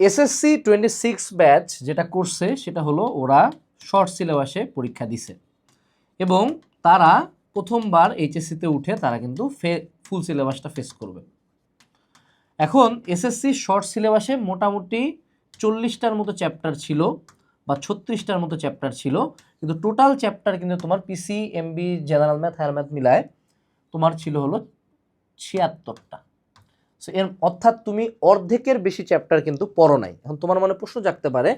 SSC 26 batch যেটা করছে সেটা হলো ওরা শর্ট সিলেবাসে পরীক্ষা দিছে এবং তারা প্রথমবার এইচএসসিতে উঠে তারা কিন্তু ফুল সিলেবাসটা ফেস করবে। এখন এসএসসি শর্ট সিলেবাসে মোটামুটি 40টার মতো চ্যাপ্টার ছিল বা 36টার মতো চ্যাপ্টার ছিল, কিন্তু টোটাল চ্যাপ্টার কিন্তু তোমার PC, MB, general math, higher math মিলায় তোমার ছিল হলো 76টা। সো এর অর্থাৎ তুমি অর্ধেকের বেশি চ্যাপ্টার কিন্তু পড়ো নাই। এখন তোমার মনে প্রশ্ন জাগতে পারে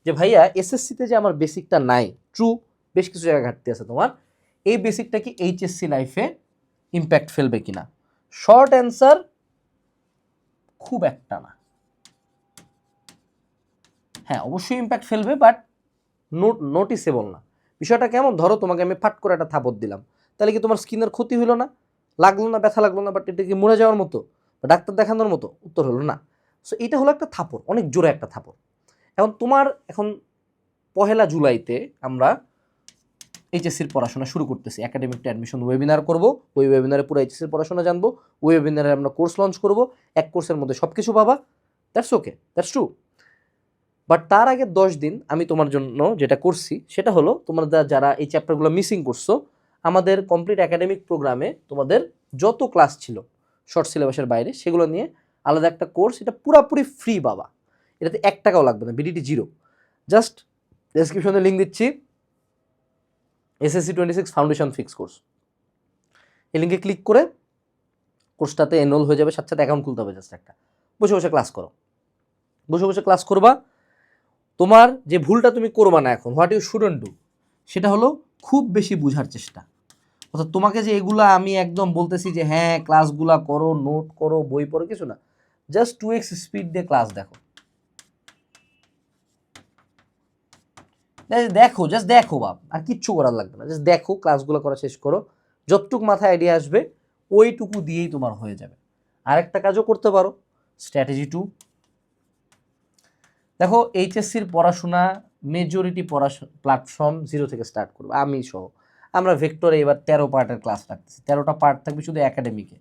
যে ভাইয়া এসএসসিতে যে আমার বেসিকটা নাই, ট্রু, বেশ কিছু জায়গায় ঘাটতি আছে তোমার, এই বেসিকটা কি এইচএসসি লাইফে ইম্প্যাক্ট ফেলবে কিনা? শর্ট অ্যান্সার খুব একটা না। হ্যাঁ, অবশ্যই ইম্প্যাক্ট ফেলবে, বাট নোটিসেবল না। বিষয়টা কেমন, ধরো তোমাকে আমি ফাট করে একটা থাপড় দিলাম, তাহলে কি তোমার স্কিনের ক্ষতি হলো না? লাগলো না, ব্যথা লাগলো না, বাট এটা কি মরে যাওয়ার মতো বা ডাক্তার দেখানোর মতো? উত্তর হলো না। সো এটা হলো একটা থাপড়, অনেক জোরে একটা থাপড়। এখন 1 জুলাইতে আমরা এইচএসসির পড়াশোনা শুরু করতেছি। একাডেমিক টু অ্যাডমিশন ওয়েবিনার করব, ওই ওয়েবিনারে পুরো এইচএসসির পড়াশোনা জানবো, ওই ওয়েবিনারে আমরা কোর্স লঞ্চ করব, এক কোর্সের মধ্যে সব কিছু পাবা। That's okay, that's true. But তার আগে 10 দিন আমি তোমার জন্য যেটা করছি সেটা হলো, তোমরা যারা এই চ্যাপ্টারগুলো মিসিং করছো, আমাদের কমপ্লিট একাডেমিক প্রোগ্রামে তোমাদের যত ক্লাস ছিল শর্ট সিলেবাসের বাইরে, সেগুলো নিয়ে আলাদা একটা কোর্স, এটা পুরাপুরি ফ্রি বাবা, এটাতে 1 টাকাও লাগবে না, বিডিটি জিরো। জাস্ট ডেসক্রিপশনে লিঙ্ক দিচ্ছি, এসএসসি 26 ফাউন্ডেশন ফিক্স কোর্স, এই লিঙ্কে ক্লিক করে কোর্সটাতে এনরোল হয়ে যাবে, সাথে সাথে অ্যাকাউন্ট খুলতে হবে। জাস্ট একটা বসে বসে ক্লাস করো, বসে বসে ক্লাস করবা। তোমার যে ভুলটা তুমি করবা না এখন, হোয়াট ইউ শুডন্ট ডু, সেটা হলো খুব বেশি বোঝার চেষ্টা। অর্থাৎ তোমাকে যে এগুলা আমি একদম বলতেছি যে হ্যাঁ ক্লাসগুলা করো, নোট করো, বই পড়ো, কিছু না, জাস্ট 2x স্পিড দিয়ে ক্লাস দেখো। দেখো, জাস্ট দেখো বাপ, আর কিচ্ছু করার লাগবে না, জাস্ট দেখো, ক্লাসগুলো করা শেষ করো, যতটুকু মাথায় আইডিয়া আসবে ওইটুকু দিয়েই তোমার হয়ে যাবে। আরেকটা কাজও করতে পারো, স্ট্র্যাটেজি 2। দেখো এইচএসসির পড়াশোনা মেজরিটি প্ল্যাটফর্ম 0 থেকে স্টার্ট করবো, আমি সহ। আমরা ভেক্টরে এবার 13 পার্টের ক্লাস রাখতেছি, 13টা পার্ট থাকবে শুধু একাডেমিকে।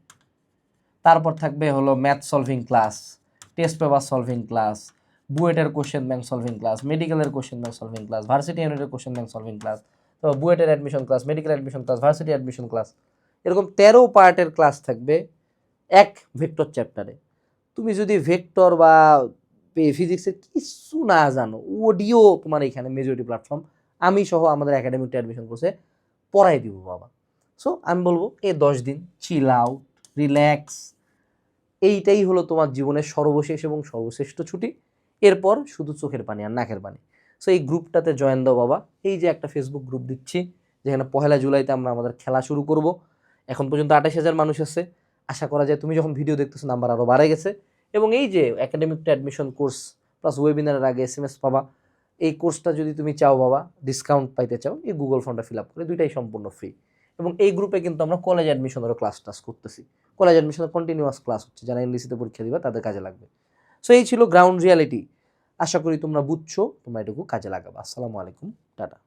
তারপর থাকবে হলো math solving class, test paper solving class, বুয়েটের কোশ্চেন ব্যাংক সলভিং ক্লাস, মেডিকেলের question bank solving class, varsity ইউনিটের কোশ্চেন ব্যাংক সলভিং ক্লাস, তো বুয়েটের admission class, medical admission class, varsity admission class, এরকম 13 পার্টের ক্লাস থাকবে এক ভেক্টর চ্যাপ্টারে। তুমি যদি ভেক্টর বা ফিজিক্সের কিছু না জানো, অডিও তোমার এখানে মেজরিটি প্ল্যাটফর্ম আমি সহ আমাদের একাডেমিকটা অ্যাডমিশন কোর্সে পড়াই দিব বাবা। সো আমি বলবো এই 10 দিন চিল আউট, রিল্যাক্স, এইটাই হলো তোমার জীবনের সর্বশেষ এবং সর্বশ্রেষ্ঠ ছুটি। এরপর শুধু চোখের পানি আর নাকের পানি। সো এই গ্রুপটাতে জয়েন দাও বাবা। এই যে একটা ফেসবুক গ্রুপ দিচ্ছি, যেখানে 1 জুলাইতে আমরা আমাদের খেলা শুরু করব। এখন পর্যন্ত 28,000 মানুষ আছে। আশা করা যায় তুমি যখন ভিডিও দেখতেছো নাম্বার আরও বাড়ে গেছে। এবং এই যে academic to admission course plus ওয়েবিনারের আগে SMS পাবা, এই কোর্সটা যদি তুমি চাও বাবা, ডিসকাউন্ট পাইতে চাও, এই গুগল ফর্মটা ফিল আপ করে, দুইটাই সম্পূর্ণ ফ্রি। এবং এই গ্রুপে কিন্তু আমরা কলেজ অ্যাডমিশনেরও ক্লাস করতেছি। কলেজ অ্যাডমিশনের কন্টিনিউয়াস ক্লাস হচ্ছে, যারা এনডিসিতে পরীক্ষা দিবা তাদের কাজে লাগবে। সো এই ছিল গ্রাউন্ড রিয়ালিটি। আশা করি তোমরা বুঝছো, তোমরা এটুকু কাজে লাগাবা। আসসালামু আলাইকুম, টাটা।